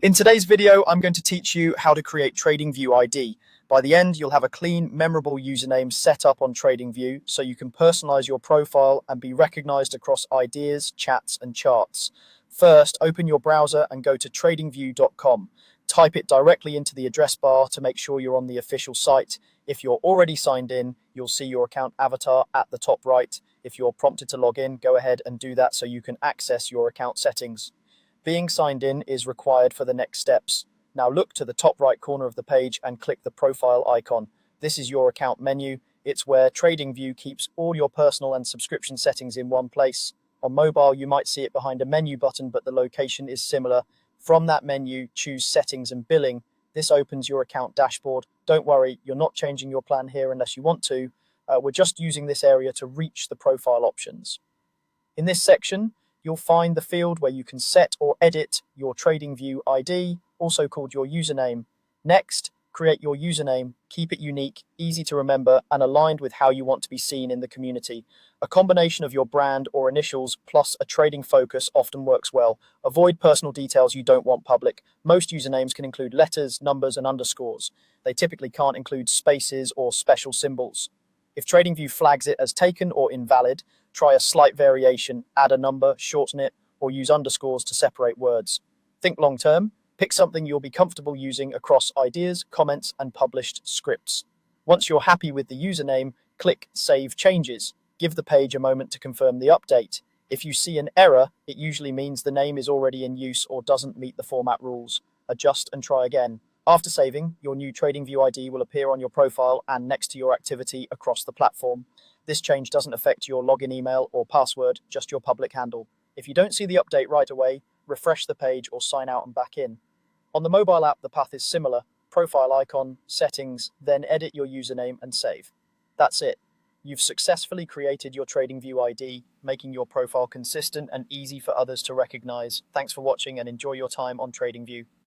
In today's video, I'm going to teach you how to create TradingView ID. By the end, you'll have a clean, memorable username set up on TradingView so you can personalize your profile and be recognized across ideas, chats, and charts. First, open your browser and go to tradingview.com. Type it directly into the address bar to make sure you're on the official site. If you're already signed in, you'll see your account avatar at the top right. If you're prompted to log in, go ahead and do that so you can access your account settings. Being signed in is required for the next steps. Now look to the top right corner of the page and click the profile icon. This is your account menu. It's where TradingView keeps all your personal and subscription settings in one place. On mobile, you might see it behind a menu button, but the location is similar. From that menu, choose Settings and Billing. This opens your account dashboard. Don't worry, you're not changing your plan here unless you want to. We're just using this area to reach the profile options. In this section, you'll find the field where you can set or edit your TradingView ID, also called your username. Next, create your username, keep it unique, easy to remember, and aligned with how you want to be seen in the community. A combination of your brand or initials plus a trading focus often works well. Avoid personal details you don't want public. Most usernames can include letters, numbers, and underscores. They typically can't include spaces or special symbols. If TradingView flags it as taken or invalid, try a slight variation, add a number, shorten it, or use underscores to separate words. Think long term, pick something you'll be comfortable using across ideas, comments, and published scripts. Once you're happy with the username, click Save Changes. Give the page a moment to confirm the update. If you see an error, it usually means the name is already in use or doesn't meet the format rules. Adjust and try again. After saving, your new TradingView ID will appear on your profile and next to your activity across the platform. This change doesn't affect your login email or password, just your public handle. If you don't see the update right away, refresh the page or sign out and back in. On the mobile app, the path is similar. Profile icon, settings, then edit your username and save. That's it. You've successfully created your TradingView ID, making your profile consistent and easy for others to recognize. Thanks for watching and enjoy your time on TradingView.